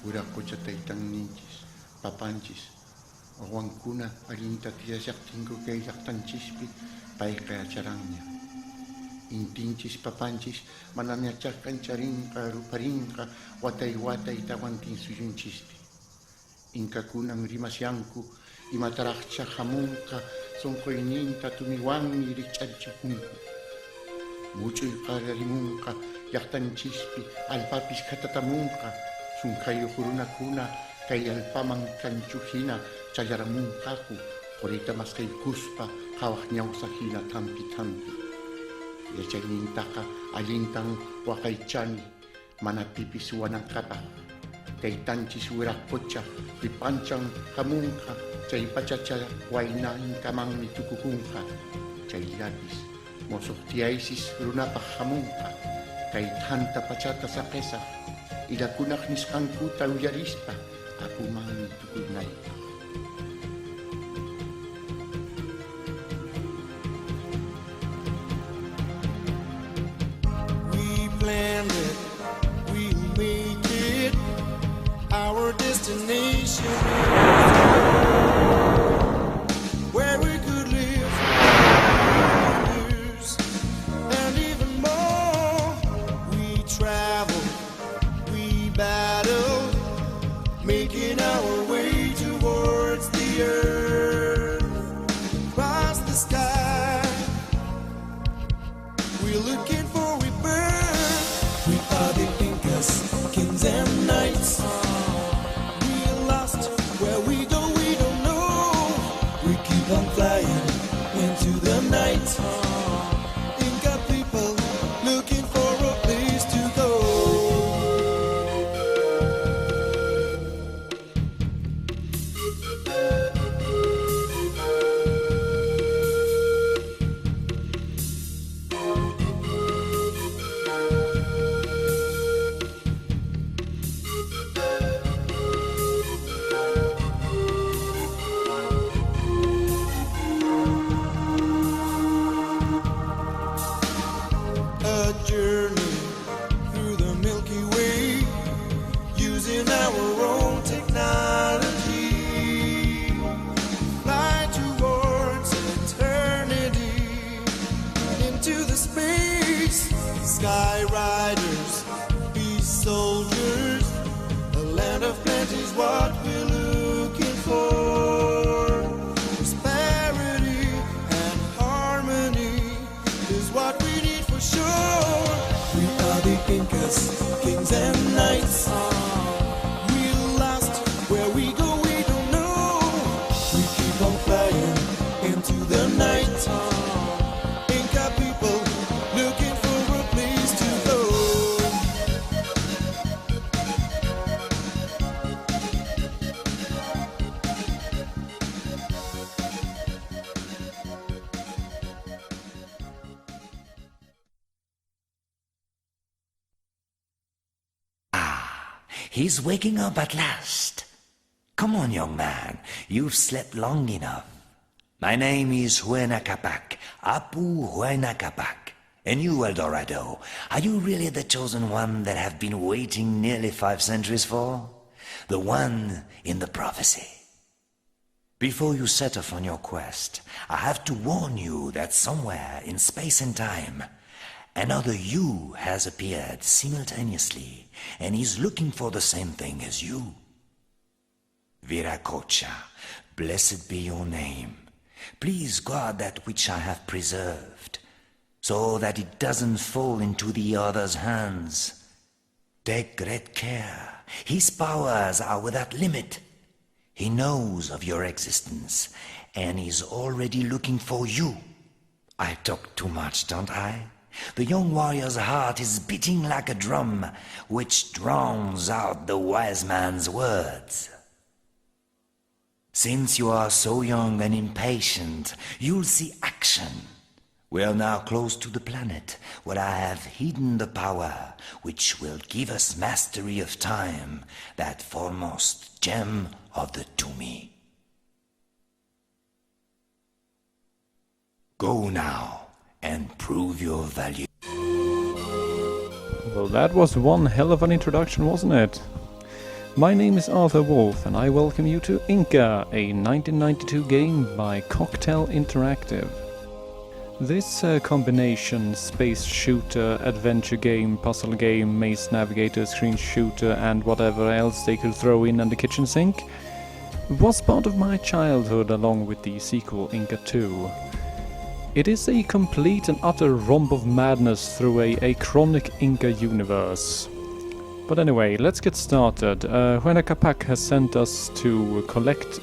Urakocha taytanninchis, papanchis, awankuna allinta tiyasaqtinku kay llaqtanchispi payqa acharanña. Intinchis papanchis manam yachaqkan charinqa ruparinqa watay tawantin suyunchispi. Inkakunan rimasyanku imataraqcha hamunqa sonqoyninta tumiwanmi rich'arichikunku. Much'uy qararimunqa llaqtanchispi alpapis katatamunqa sunkayuq runakuna kay alpaman kanchuhina chayaramunqaku qurita masqaykuspa qawaq ñawsahina thampi. Yachaynintaqa allintan waqaychani mana pipis wananqapaq. Taytanchis wiraqqucha pipanchan hamunqa chay pachacha wayna inkamanmi tukukunqa. Chaylapis mosuq tiyaysis runapaq hamunqa kay thanta pachata saqesaq ilakunaq nisqankuta uyarispa apumanmi tukunayqa. Planned it, we made it, our destination where we could live years and even more. We traveled, we battled, making our way towards the earth, across the sky. We're looking for rebirth. We are the Incas, kings and knights. We're lost, where we go we don't know. We keep on flying into the night. Inca people looking for a place to go. A journey through the Milky Way, using our own technology. Fly towards eternity, into the space. Sky riders, peace soldiers, a land of plenty is what we're looking for. Prosperity and harmony is what we need for sure. We are the Incas, kings and knights. We're lost, where we go we don't know. We keep on flying into the night. Inca people looking for a place to go. He's waking up at last. Come on, young man. You've slept long enough. My name is Huayna Capac, Apu Huayna Capac. And you, El Dorado, are you really the chosen one that have been waiting nearly 5 centuries for? The one in the prophecy? Before you set off on your quest, I have to warn you that somewhere in space and time, another you has appeared simultaneously and is looking for the same thing as you. Viracocha, blessed be your name. Please guard that which I have preserved, so that it doesn't fall into the other's hands. Take great care. His powers are without limit. He knows of your existence and is already looking for you. I talk too much, don't I? The young warrior's heart is beating like a drum, which drowns out the wise man's words. Since you are so young and impatient, you'll see action. We are now close to the planet, where I have hidden the power which will give us mastery of time, that foremost gem of the Tumi. Go now and prove your value. Well, that was one hell of an introduction, wasn't it? My name is Arthur Wolf and I welcome you to INCA, a 1992 game by Coktel Interactive. This combination space shooter, adventure game, puzzle game, maze navigator, screen shooter and whatever else they could throw in the kitchen sink was part of my childhood along with the sequel INCA 2. It is a complete and utter romp of madness through a chronic INCA universe. But anyway, let's get started. Huena Capac has sent us to collect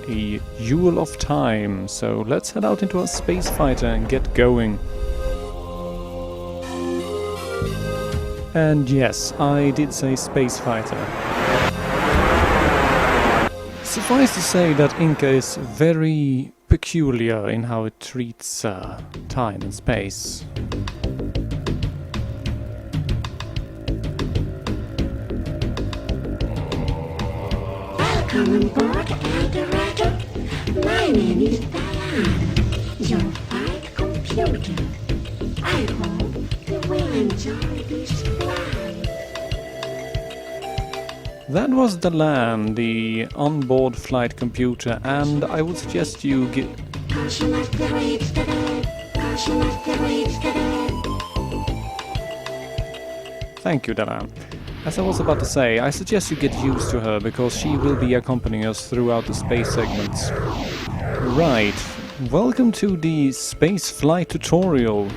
a Jewel of Time, so let's head out into our space fighter and get going. And yes, I did say space fighter. Suffice to say that INCA is very peculiar in how it treats time and space. Welcome on board the reactor. My name is Diane, your flight computer. I hope you will enjoy this flight. That was Dalan, the onboard flight computer, and I would suggest you get... Caution asteroids today. Caution asteroids today. Thank you, Dalan. As I was about to say, I suggest you get used to her, because she will be accompanying us throughout the space segments. Right, welcome to the space flight tutorial.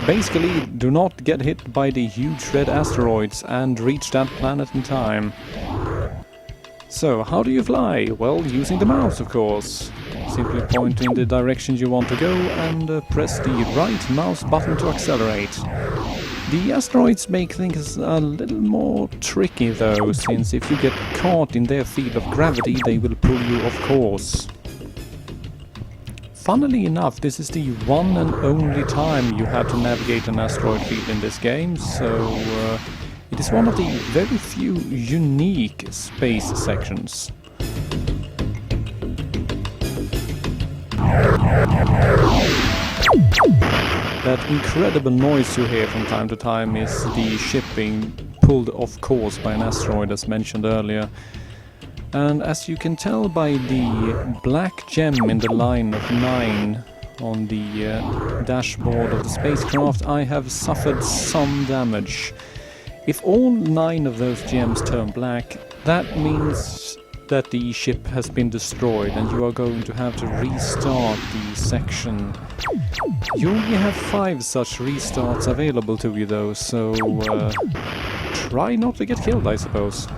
Basically, do not get hit by the huge red asteroids and reach that planet in time. So, how do you fly? Well, using the mouse, of course. Simply point in the direction you want to go and press the right mouse button to accelerate. The asteroids make things a little more tricky though, since if you get caught in their field of gravity, they will pull you off course. Funnily enough, this is the one and only time you have to navigate an asteroid field in this game, so it is one of the very few unique space sections. That incredible noise you hear from time to time is the ship being pulled off course by an asteroid, as mentioned earlier. And as you can tell by the black gem in the line of 9 on the dashboard of the spacecraft, I have suffered some damage. If all 9 of those gems turn black, that means that the ship has been destroyed and you are going to have to restart the section. You only have 5 such restarts available to you though, so try not to get killed, I suppose.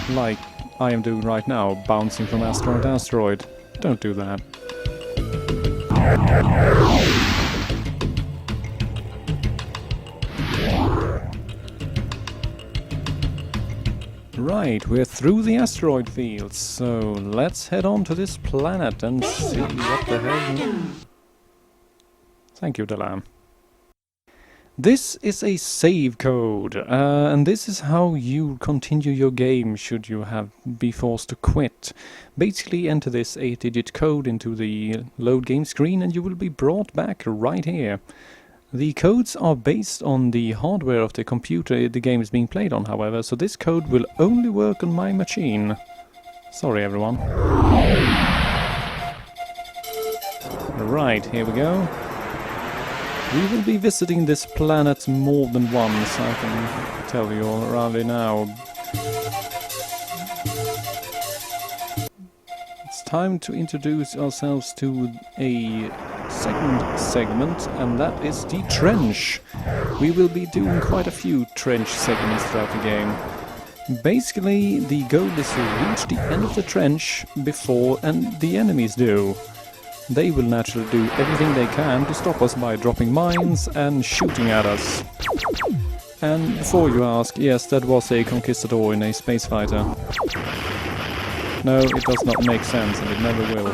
Like I am doing right now, bouncing from asteroid to asteroid. Don't do that. Right, we're through the asteroid fields, so let's head on to this planet and see what the hell... Thank you, Dalam. This is a save code, and this is how you continue your game should you be forced to quit. Basically enter this 8-digit code into the load game screen and you will be brought back right here. The codes are based on the hardware of the computer the game is being played on, however, so this code will only work on my machine. Sorry, everyone. Right, here we go. We will be visiting this planet more than once, I can tell you already now. It's time to introduce ourselves to a second segment, and that is the trench. We will be doing quite a few trench segments throughout the game. Basically, the goal is to reach the end of the trench before the enemies do. They will naturally do everything they can to stop us by dropping mines and shooting at us. And before you ask, yes, that was a conquistador in a space fighter. No, it does not make sense, and it never will.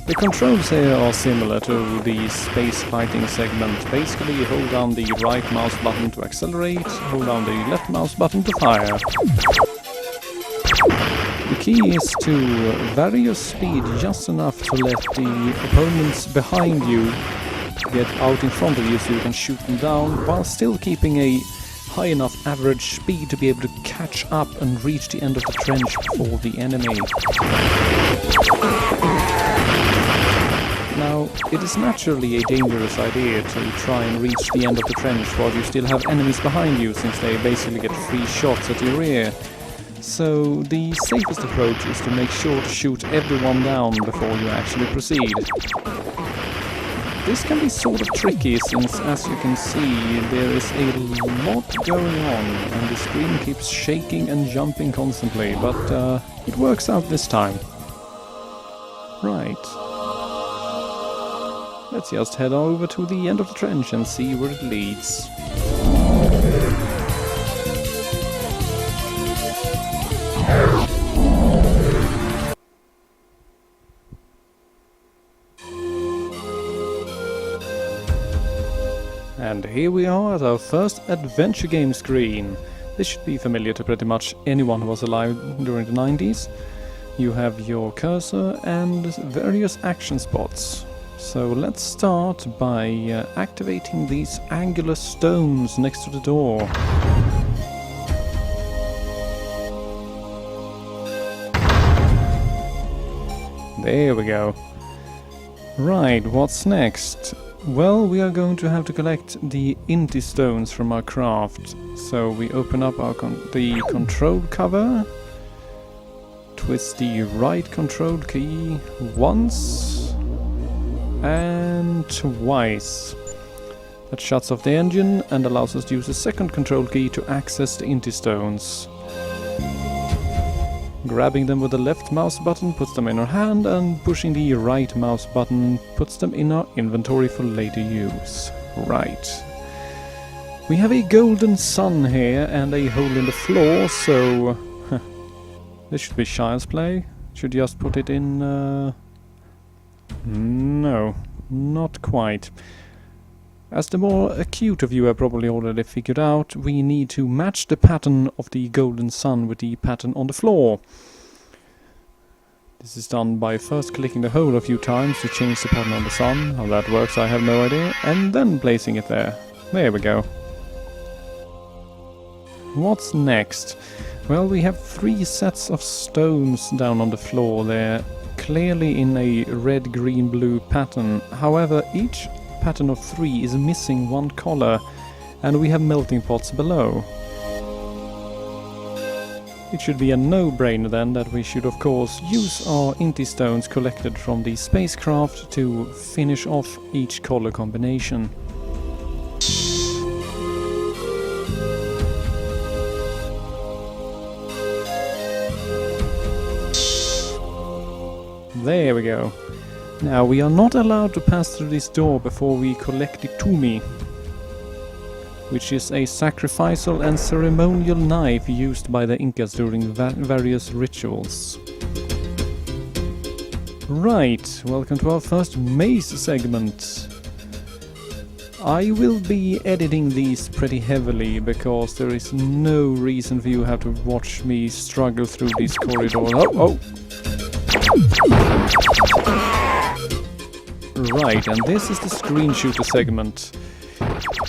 The controls here are similar to the space fighting segment. Basically, you hold down the right mouse button to accelerate, hold down the left mouse button to fire. The key is to vary your speed just enough to let the opponents behind you get out in front of you so you can shoot them down, while still keeping a high enough average speed to be able to catch up and reach the end of the trench before the enemy. Now, it is naturally a dangerous idea to try and reach the end of the trench while you still have enemies behind you, since they basically get free shots at your rear. So the safest approach is to make sure to shoot everyone down before you actually proceed. This can be sort of tricky, since as you can see there is a lot going on and the screen keeps shaking and jumping constantly, but it works out this time. Right. Let's just head over to the end of the trench and see where it leads. And here we are at our first adventure game screen. This should be familiar to pretty much anyone who was alive during the 90s. You have your cursor and various action spots. So let's start by activating these angular stones next to the door. There we go. Right, what's next? Well, we are going to have to collect the inti stones from our craft. So we open up our the control cover, twist the right control key once and twice. That shuts off the engine and allows us to use the second control key to access the inti stones. Grabbing them with the left mouse button puts them in our hand, and pushing the right mouse button puts them in our inventory for later use. Right. We have a golden sun here and a hole in the floor, so this should be child's play. Should just put it in... No, not quite. As the more acute of you have probably already figured out, we need to match the pattern of the golden sun with the pattern on the floor. This is done by first clicking the hole a few times to change the pattern on the sun. How that works I have no idea, and then placing it there. There we go. What's next? Well, we have 3 sets of stones down on the floor there, clearly in a red, green, blue pattern. However, each pattern of 3 is missing 1 color, and we have melting pots below. It should be a no-brainer then that we should of course use our inti stones collected from the spacecraft to finish off each color combination. There we go. Now, we are not allowed to pass through this door before we collect the tumi, which is a sacrificial and ceremonial knife used by the Incas during various rituals. Right, welcome to our first maze segment. I will be editing these pretty heavily, because there is no reason for you to have to watch me struggle through these corridors. Oh! Right, and this is the screen shooter segment.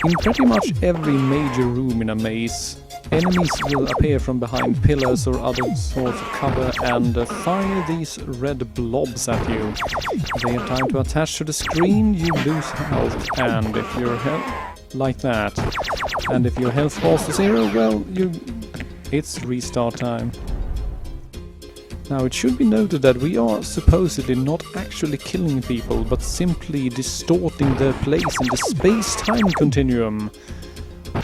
In pretty much every major room in a maze, enemies will appear from behind pillars or other sorts of cover and fire these red blobs at you. If they have time to attach to the screen, you lose health, and if your health... like that. And if your health falls to 0, well, it's restart time. Now, it should be noted that we are supposedly not actually killing people, but simply distorting their place in the space-time continuum.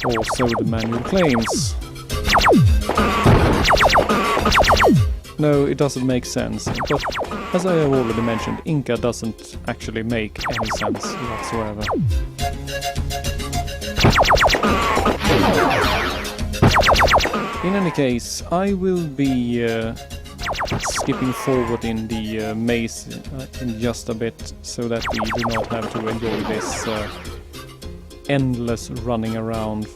Or so the manual claims. No, it doesn't make sense, but as I have already mentioned, INCA doesn't actually make any sense whatsoever. In any case, I will be skipping forward in the maze in just a bit, so that we do not have to enjoy this endless running around.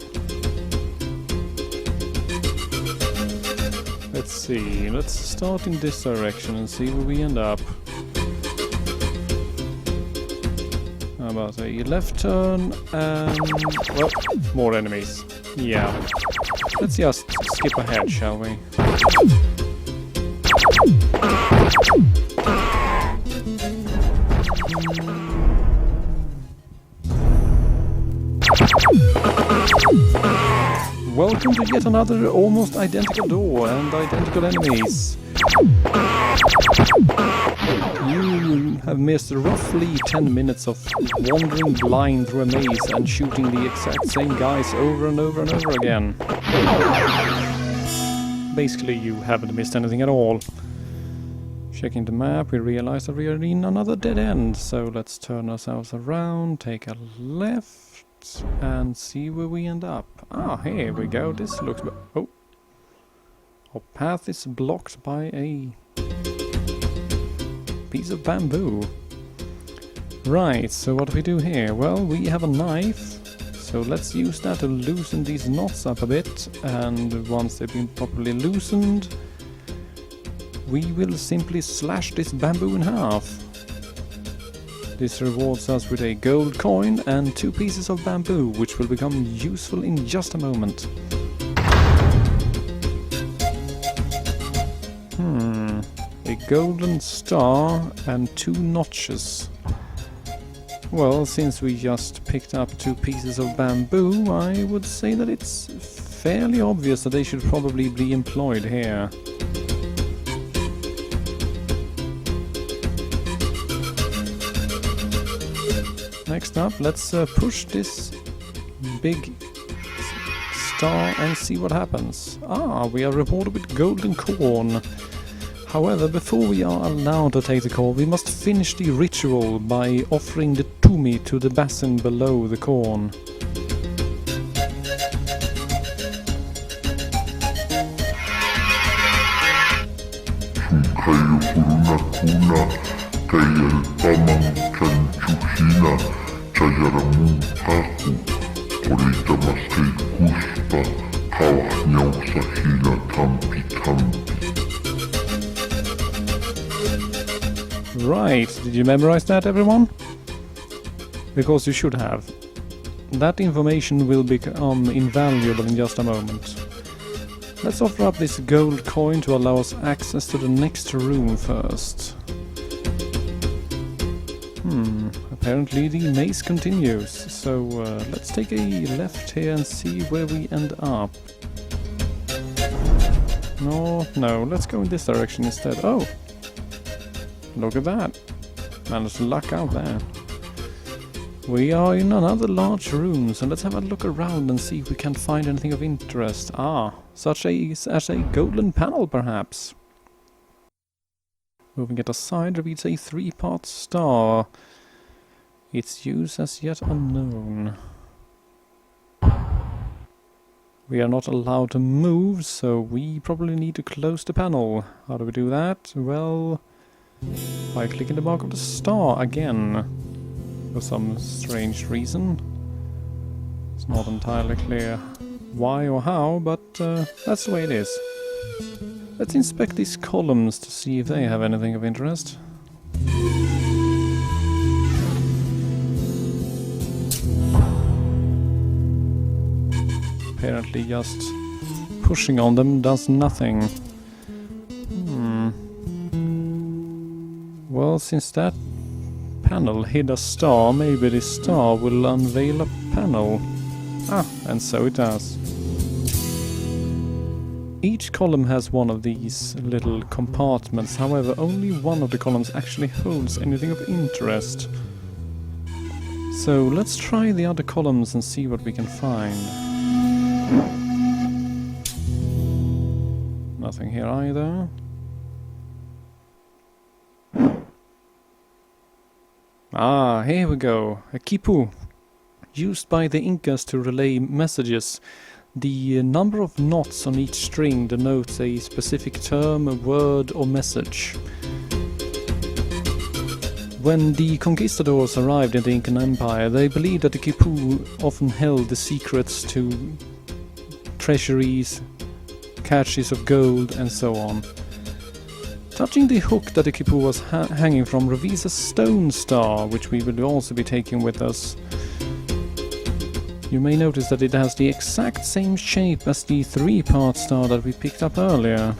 Let's see, let's start in this direction and see where we end up. How about a left turn and... well, more enemies. Yeah. Let's just skip ahead, shall we? Welcome to yet another almost identical door and identical enemies. You have missed roughly 10 minutes of wandering blind through a maze and shooting the exact same guys over and over and over again. Basically, you haven't missed anything at all. Checking the map, we realize that we are in another dead end, so let's turn ourselves around, take a left, and see where we end up. Ah, here we go. This looks... oh. Our path is blocked by a piece of bamboo. Right, so what do we do here? Well, we have a knife, so let's use that to loosen these knots up a bit, and once they've been properly loosened, we will simply slash this bamboo in half. This rewards us with a gold coin and 2 pieces of bamboo, which will become useful in just a moment. A golden star and 2 notches. Well, since we just picked up 2 pieces of bamboo, I would say that it's fairly obvious that they should probably be employed here. Next up, let's push this big star and see what happens. Ah, we are rewarded with golden corn. However, before we are allowed to take the corn, we must finish the ritual by offering the tumi to the basin below the corn. Right, did you memorize that, everyone? Because you should have. That information will become invaluable in just a moment. Let's offer up this gold coin to allow us access to the next room first. Apparently the maze continues, so let's take a left here and see where we end up. No, let's go in this direction instead. Oh! Look at that. Managed to luck out there. We are in another large room, so let's have a look around and see if we can find anything of interest. Ah, such as a golden panel, perhaps. Moving it aside reveals a 3-part star. Its use as yet unknown. We are not allowed to move, so we probably need to close the panel. How do we do that? Well, by clicking the mark of the star again. For some strange reason. It's not entirely clear why or how, but that's the way it is. Let's inspect these columns to see if they have anything of interest. Apparently just pushing on them does nothing. Well, since that panel hid a star, maybe this star will unveil a panel. Ah, and so it does. Each column has one of these little compartments, however only one of the columns actually holds anything of interest. So let's try the other columns and see what we can find. Nothing here either. Ah, here we go. A quipu. Used by the Incas to relay messages. The number of knots on each string denotes a specific term, a word or message. When the conquistadors arrived in the Incan Empire, they believed that the quipu often held the secrets to treasuries, caches of gold, and so on. Touching the hook that the Kippur was hanging from reveals a stone star, which we will also be taking with us. You may notice that it has the exact same shape as the 3-part star that we picked up earlier.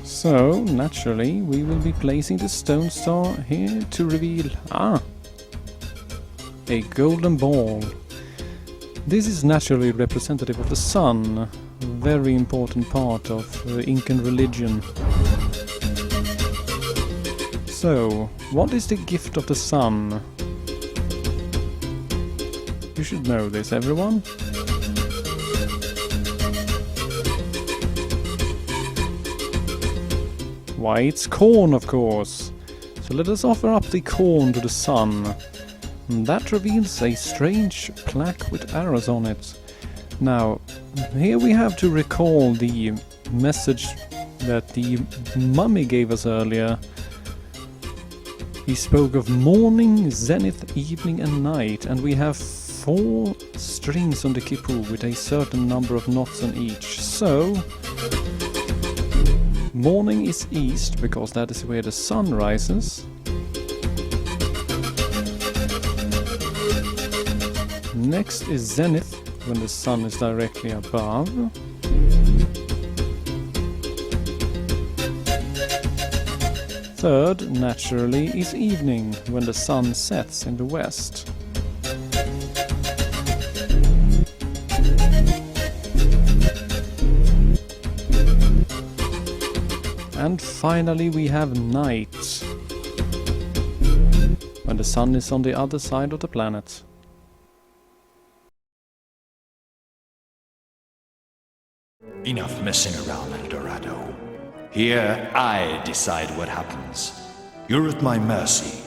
So, naturally, we will be placing the stone star here to reveal... a golden ball. This is naturally representative of the sun, a very important part of Incan religion. So, what is the gift of the sun? You should know this, everyone. Why, it's corn, of course. So let us offer up the corn to the sun. And that reveals a strange plaque with arrows on it. Now, here we have to recall the message that the mummy gave us earlier. He spoke of morning, zenith, evening and night, and we have 4 strings on the Kippur with a certain number of knots on each. So, morning is east, because that is where the sun rises. Next is zenith, when the sun is directly above. Third, naturally, is evening, when the sun sets in the west. And finally we have night, when the sun is on the other side of the planet. Enough messing around, El Dorado. Here, I decide what happens. You're at my mercy.